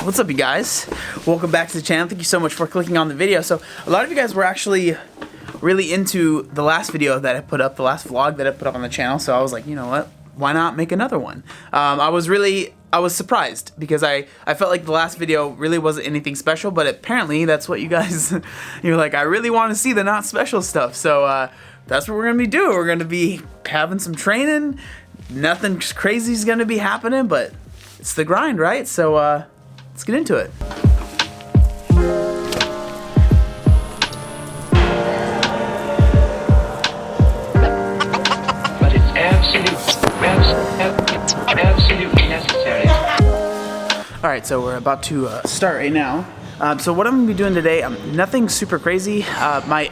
What's up, you guys? Welcome back to the channel. Thank you so much for clicking on the video. So a lot of you guys were actually really into the last video that I put up, the last vlog that I put up on the channel. So I was like, you know what? Why not make another one? I was surprised because I felt like the last video really wasn't anything special, but apparently that's what you guys, you're like, I really want to see the not special stuff. So that's what we're gonna be doing. We're gonna be having some training. Nothing crazy is gonna be happening, but it's the grind, right? So let's get into it. But it's absolutely necessary. All right, so we're about to start right now. So what I'm gonna be doing today, nothing super crazy. My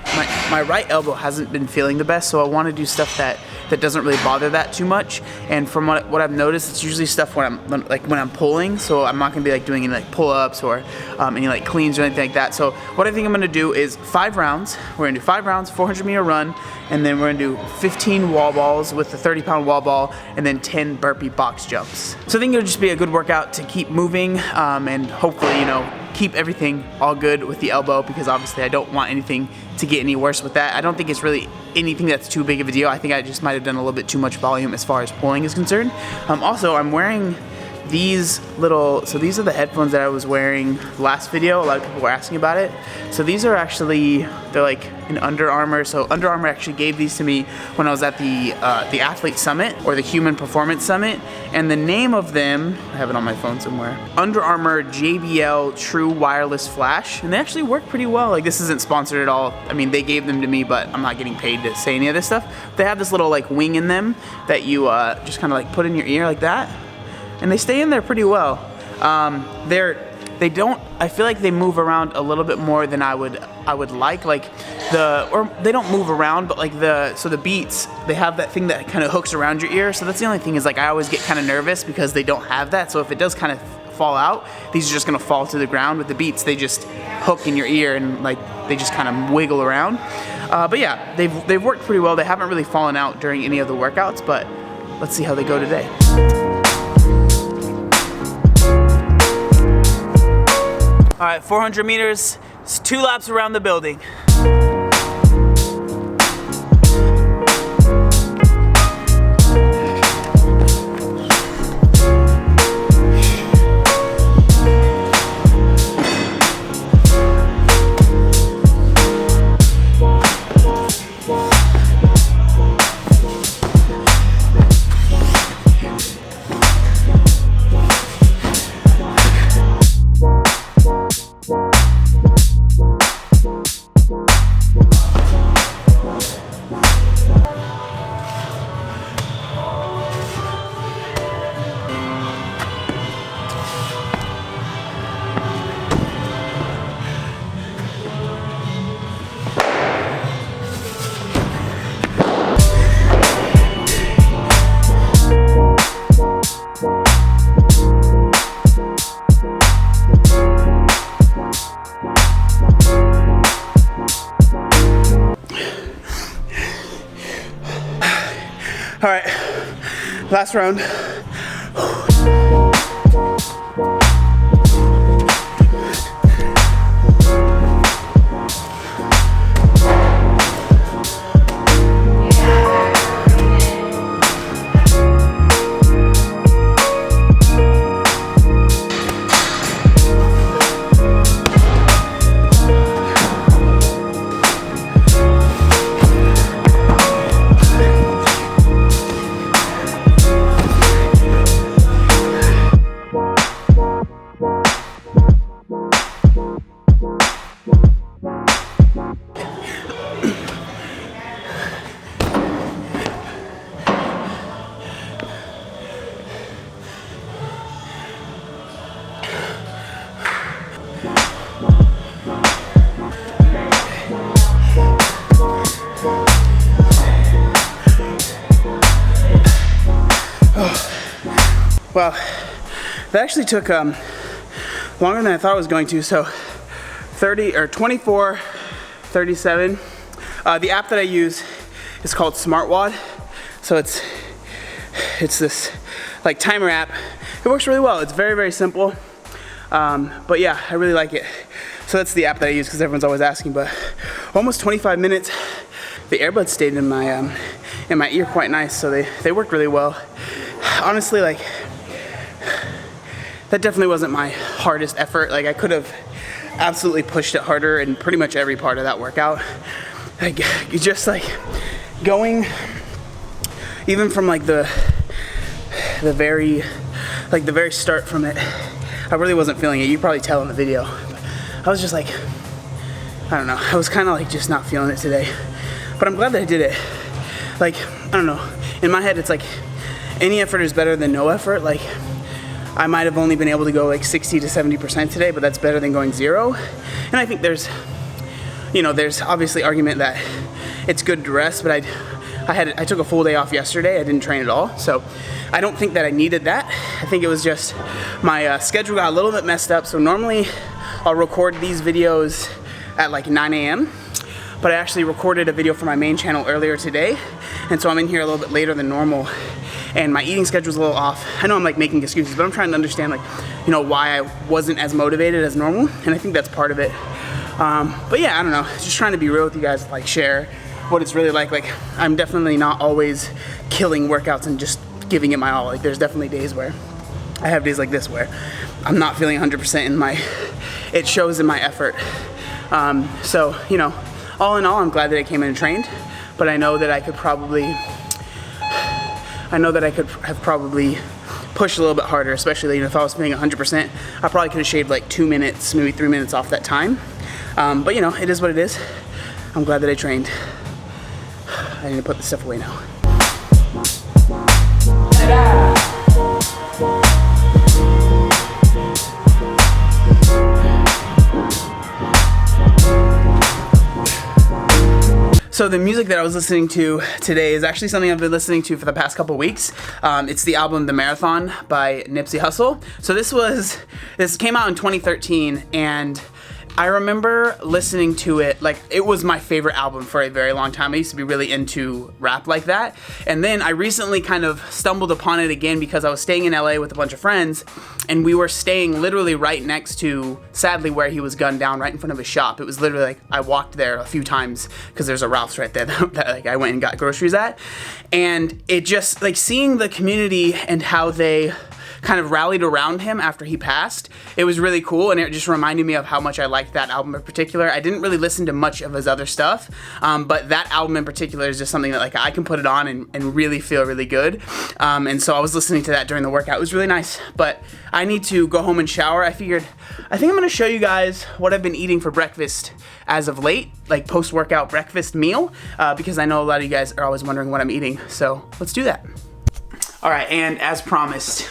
right elbow hasn't been feeling the best, so I want to do stuff that doesn't really bother that too much. And from what I've noticed, it's usually stuff when I'm pulling. So I'm not gonna be like doing any like pull-ups or any like cleans or anything like that. So what I think I'm gonna do is 5 rounds. We're gonna do 5 rounds, 400-meter run, and then we're gonna do 15 wall balls with the 30-pound wall ball, and then 10 burpee box jumps. So I think it'll just be a good workout to keep moving and hopefully, you know, keep everything all good with the elbow, because obviously I don't want anything to get any worse with that. I don't think it's really anything that's too big of a deal. I think I just might have done a little bit too much volume as far as pulling is concerned. Also, I'm wearing these so these are the headphones that I was wearing last video. A lot of people were asking about it. So these are actually, they're like an Under Armour. So Under Armour actually gave these to me when I was at the Athlete Summit, or the Human Performance Summit. And the name of them, I have it on my phone somewhere, Under Armour JBL True Wireless Flash. And they actually work pretty well. Like, this isn't sponsored at all. I mean, they gave them to me, but I'm not getting paid to say any of this stuff. They have this little like wing in them that you just kind of like put in your ear like that. And they stay in there pretty well. They don't, I feel like they move around a little bit more than I would like. Like or they don't move around, but like so the Beats, they have that thing that kind of hooks around your ear. So that's the only thing, is like I always get kind of nervous because they don't have that. So if it does kind of fall out, these are just gonna fall to the ground. With the Beats, they just hook in your ear and like they just kind of wiggle around. But yeah, they've worked pretty well. They haven't really fallen out during any of the workouts, but let's see how they go today. All right, 400 meters, it's 2 laps around the building. All right, last round. Well, that actually took longer than I thought it was going to. So 24, 37. The app that I use is called SmartWOD. So it's this like timer app. works really well. It's very, very simple. But yeah, I really like it. So that's the app that I use because everyone's always asking, but almost 25 minutes. The earbuds stayed in my ear quite nice, so they worked really well. Honestly, like, that definitely wasn't my hardest effort. Like, I could have absolutely pushed it harder in pretty much every part of that workout. Like, just like going, even from like the very start from it, I really wasn't feeling it. You probably tell in the video. I was just like, I don't know. I was kind of like just not feeling it today. But I'm glad that I did it. Like, I don't know. In my head, it's like any effort is better than no effort. Like, I might have only been able to go like 60 to 70% today, but that's better than going 0. And I think there's obviously argument that it's good to rest, but I took a full day off yesterday. I didn't train at all, so I don't think that I needed that. I think it was just my schedule got a little bit messed up. So normally I'll record these videos at like 9 a.m. but I actually recorded a video for my main channel earlier today, and so I'm in here a little bit later than normal, and my eating schedule's a little off. I know I'm like making excuses, but I'm trying to understand, like, you know, why I wasn't as motivated as normal, and I think that's part of it. But yeah, I don't know, just trying to be real with you guys, like share what it's really like. Like, I'm definitely not always killing workouts and just giving it my all. Like, there's definitely days where I have days like this where I'm not feeling 100% in my, it shows in my effort. So, you know, all in all, I'm glad that I came in and trained, but I know that I could have probably pushed a little bit harder, especially, you know, if I was feeling 100%, I probably could have shaved like 2 minutes, maybe 3 minutes off that time. But you know, it is what it is. I'm glad that I trained. I need to put this stuff away now. So the music that I was listening to today is actually something I've been listening to for the past couple weeks. It's the album The Marathon by Nipsey Hussle. So this came out in 2013, and I remember listening to it, like, it was my favorite album for a very long time. I used to be really into rap like that. And then I recently kind of stumbled upon it again because I was staying in LA with a bunch of friends, and we were staying literally right next to, sadly, where he was gunned down, right in front of his shop. It was literally like, I walked there a few times because there's a Ralph's right there that like I went and got groceries at. And it just, like, seeing the community and how they kind of rallied around him after he passed, it was really cool, and it just reminded me of how much I liked that album in particular. I didn't really listen to much of his other stuff, but that album in particular is just something that, like, I can put it on and really feel really good. And so I was listening to that during the workout. It was really nice, but I need to go home and shower. I think I'm gonna show you guys what I've been eating for breakfast as of late, like post-workout breakfast meal, because I know a lot of you guys are always wondering what I'm eating, so let's do that. All right, and as promised,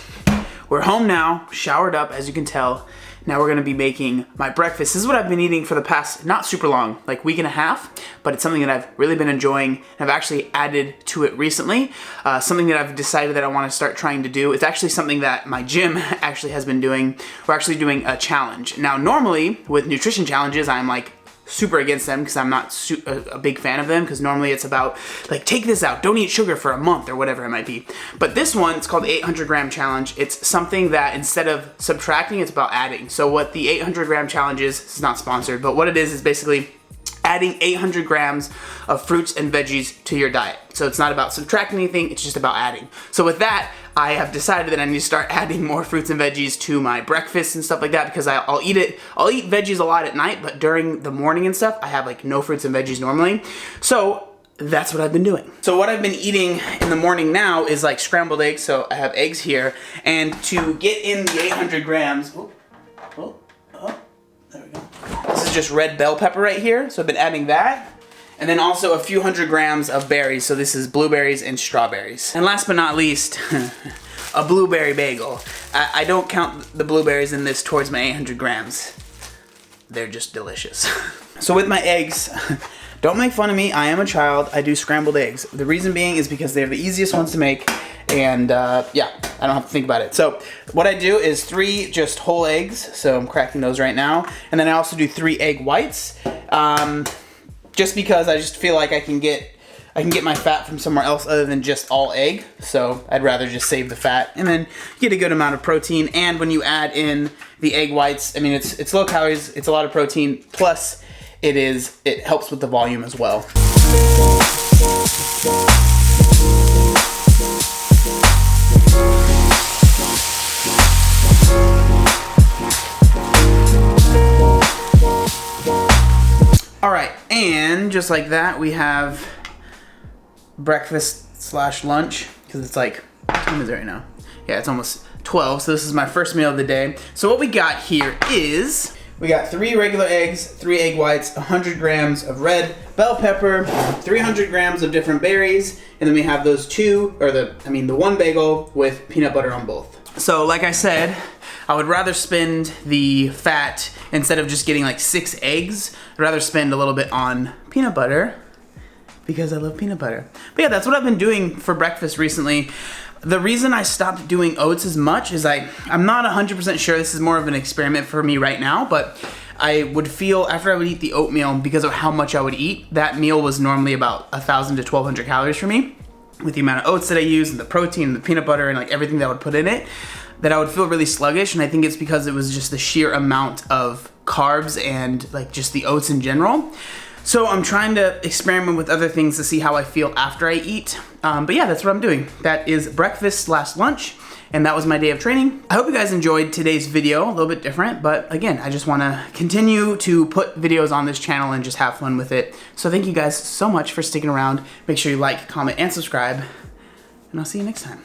we're home now, showered up, as you can tell. Now we're gonna be making my breakfast. This is what I've been eating for the past, not super long, like week and a half, but it's something that I've really been enjoying, and I've actually added to it recently. Something that I've decided that I wanna start trying to do. It's actually something that my gym actually has been doing. We're actually doing a challenge. Now normally, with nutrition challenges, I'm like, super against them because I'm not a big fan of them, because normally it's about like, take this out, don't eat sugar for a month or whatever it might be. But this one, it's called the 800 gram challenge. It's something that instead of subtracting, it's about adding. So what the 800 gram challenge is, it's not sponsored, but what it is basically adding 800 grams of fruits and veggies to your diet. So it's not about subtracting anything, it's just about adding. So with that, I have decided that I need to start adding more fruits and veggies to my breakfast and stuff like that, because I'll eat veggies a lot at night, but during the morning and stuff, I have like no fruits and veggies normally. So that's what I've been doing. So what I've been eating in the morning now is like scrambled eggs. So I have eggs here, and to get in the 800 grams, there we go. This is just red bell pepper right here. So I've been adding that. And then also a few hundred grams of berries. So this is blueberries and strawberries. And last but not least, a blueberry bagel. I don't count the blueberries in this towards my 800 grams. They're just delicious. So with my eggs, don't make fun of me. I am a child. I do scrambled eggs. The reason being is because they're the easiest ones to make. And yeah, I don't have to think about it. So what I do is 3 just whole eggs. So I'm cracking those right now. And then I also do 3 egg whites. Just because I just feel like I can get I can get my fat from somewhere else other than just all egg. So I'd rather just save the fat and then get a good amount of protein. And when you add in the egg whites, I mean, it's low calories, it's a lot of protein, plus it helps with the volume as well. All right, and just like that, we have breakfast slash lunch, because it's like, what time is it right now? Yeah, it's almost 12, so this is my first meal of the day. So what we got here is, we got 3 regular eggs, 3 egg whites, 100 grams of red bell pepper, 300 grams of different berries, and then we have those the one bagel with peanut butter on both. So like I said, I would rather spend the fat, instead of just getting like 6 eggs, I'd rather spend a little bit on peanut butter because I love peanut butter. But yeah, that's what I've been doing for breakfast recently. The reason I stopped doing oats as much is I'm not 100% sure, this is more of an experiment for me right now, but I would feel after I would eat the oatmeal, because of how much I would eat, that meal was normally about 1,000 to 1,200 calories for me, with the amount of oats that I use and the protein and the peanut butter and like everything that I would put in it, that I would feel really sluggish. And I think it's because it was just the sheer amount of carbs and like just the oats in general. So I'm trying to experiment with other things to see how I feel after I eat. But yeah, that's what I'm doing. That is breakfast slash lunch. And that was my day of training. I hope you guys enjoyed today's video, a little bit different, but again, I just wanna continue to put videos on this channel and just have fun with it. So thank you guys so much for sticking around. Make sure you like, comment, and subscribe, and I'll see you next time.